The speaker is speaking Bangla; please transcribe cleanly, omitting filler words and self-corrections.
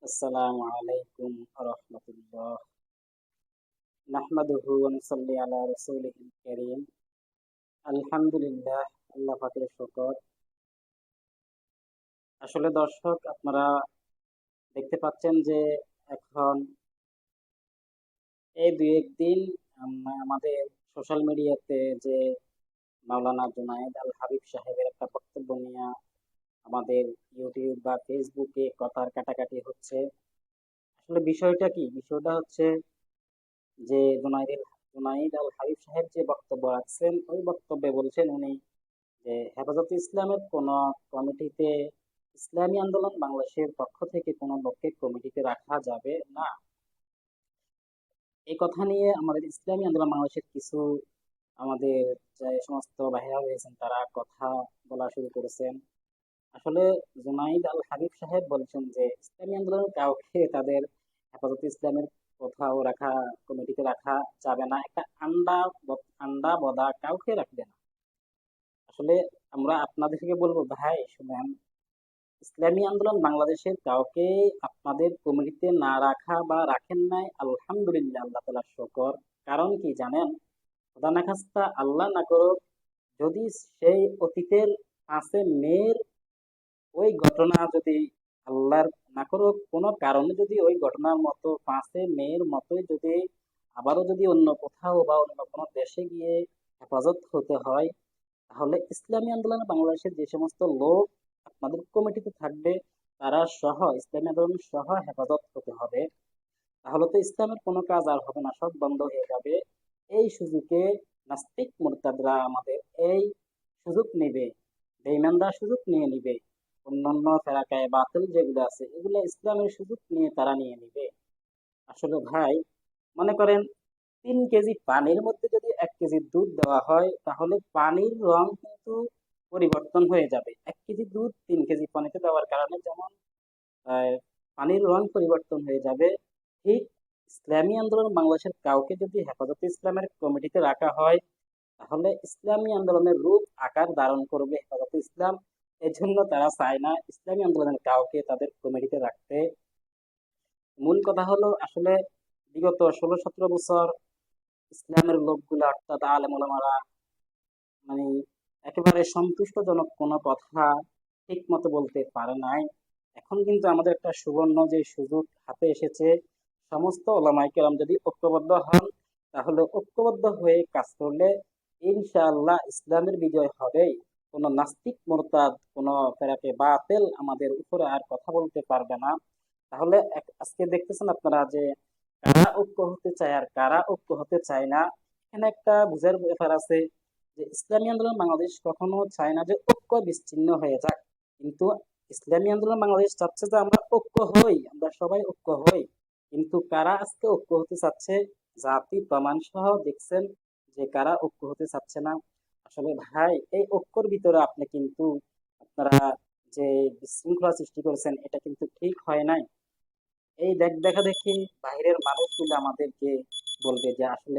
আসসালামু আলাইকুম রহমতুল্লাহ। নাহমাদুহু ওয়া নুসাল্লি আলা রাসূলিহিল কারীম। আলহামদুলিল্লাহ, আল্লাহ পাকের শুকর। আসলে দর্শক, আপনারা দেখতে পাচ্ছেন যে এখন এই দুই একদিন আমাদের সোশ্যাল মিডিয়াতে যে মাওলানা জুনায়েদ আল হাবিব সাহেবের একটা বক্তব্য নিয়ে আমাদের ইউটিউব বা ফেসবুকে কথার কাটাকাটি হচ্ছে। আসলে বিষয়টা কি? বিষয়টা হচ্ছে যে জুনাইদ আল হাবিব সাহেব যে বক্তব্য রাখছেন, ওই বক্তব্যে বলছেন উনি যে হেফাজতে ইসলামের কোন কমিটিতে, ইসলামী আন্দোলন বাংলাদেশের পক্ষ থেকে কোনো লোককে কমিটিতে রাখা যাবে না। এই কথা নিয়ে আমাদের ইসলামী আন্দোলন বাংলাদেশের কিছু আমাদের যে সমস্ত ভাইরা রয়েছেন তারা কথা বলা শুরু করেছেন। আসলে জুনাইদ আল হাবিব সাহেব বলছেন যে ইসলামী আন্দোলনের কাউকে তাদের হেফাজতে ইসলামের কোথাও রাখা, কমিটিতে রাখা যাবে না। একটা আন্ডা বদা কাউকে রাখবে না। আসলে আমরা আপনাদেরকে বলবো, ভাই শুনেন, ইসলামী আন্দোলন বাংলাদেশের কাউকে আপনাদের কমিটিতে না রাখা বা রাখেন নাই, আলহামদুলিল্লাহ, আল্লাহ তাআলার শুকর। কারণ কি জানেন? খোদা না খাস্তা, আল্লাহ না করুক, যদি সেই অতীতের 5 মের ওই ঘটনা যদি আল্লাহর না করুক কোনো কারণে যদি ওই ঘটনার মতো 5 মের মতোই যদি আবারও যদি অন্য কোথাও বা অন্য কোনো দেশে গিয়ে হেফাজত হতে হয়, তাহলে ইসলামী আন্দোলন বাংলাদেশের যে সমস্ত লোক আপনাদের কমিটিতে থাকবে তারা সহ, ইসলামী আন্দোলন সহ হেফাজত হতে হবে। তাহলে তো ইসলামের কোনো কাজ আর হবে না, সব বন্ধ হয়ে যাবে। এই সুযোগে নাস্তিক মুরতাদরা আমাদের এই সুযোগ নেবে, বেঈমানরা সুযোগ নিয়ে নিবে। অন্যান্য ফেরাকায়ে বাতিল যেগুলো আছে এগুলো ইসলামের সুযোগ নিয়ে তারা নিয়ে নিবে। আসলে ভাই, মনে করেন 3 কেজি পানির মধ্যে যদি 1 কেজি দুধ দেওয়া হয়, তাহলে পানির রং কিন্তু পরিবর্তন হয়ে যাবে। 1 কেজি দুধ 3 কেজি পানিতে দেওয়ার কারণে যেমন আহ, পানির রং পরিবর্তন হয়ে যাবে, ঠিক ইসলামী আন্দোলন বাংলাদেশের কাউকে যদি হেফাজতে ইসলামের কমিটিতে রাখা হয়, তাহলে ইসলামী আন্দোলনের রূপ আকার ধারণ করবে হেফাজতে ইসলাম। এজন্য তারা চায় না ইসলামী আন্দোলনের কাউকে তাদের কমিটিতে রাখতে। মূল কথা হলো, আসলে বিগত 16-17 বছর ইসলামের লোকগুলা অর্থাৎ আলেম ওলামারা মানে একেবারে সন্তুষ্টজনক কোনো কথা ঠিক মতো বলতে পারে নাই। এখন কিন্তু আমাদের একটা সুবর্ণ যে সুযোগ হাতে এসেছে, সমস্ত ওলামায়ে কেরাম যদি ঐক্যবদ্ধ হন, তাহলে ঐক্যবদ্ধ হয়ে কাজ করলে ইনশাআল্লাহ ইসলামের বিজয় হবেই। কোনো নাস্তিক মুরতাদ, কোনো ফেরাকে বাতিল আমাদের উপরে আর কথা বলতে পারবে না। তাহলে আজকে দেখতেছেন আপনারা যে কারা ঐক্য হতে চায় আর কারা ঐক্য হতে চায় না, এখানে একটা বুঝার ব্যাপার আছে যে ইসলামী আন্দোলন বাংলাদেশ কখনো চায় না যে ঐক্য বিচ্ছিন্ন হয়ে যাক, কিন্তু ইসলামী আন্দোলন বাংলাদেশ চাচ্ছে যে আমরা ঐক্য হই, আমরা সবাই ঐক্য হই। কিন্তু কারা আজকে ঐক্য হতে চাচ্ছে, জাতি প্রমাণ সহ দেখছেন যে কারা ঐক্য হতে চাচ্ছে না। আসলে ভাই, এই ঐক্যর ভিতরে আপনি কিন্তু আপনারা যে বিশৃঙ্খলা সৃষ্টি করেছেন, এটা কিন্তু ঠিক হয় নাই। এই দেখা দেখি বাইরের মানুষগুলো আমাদেরকে বলবে যে আসলে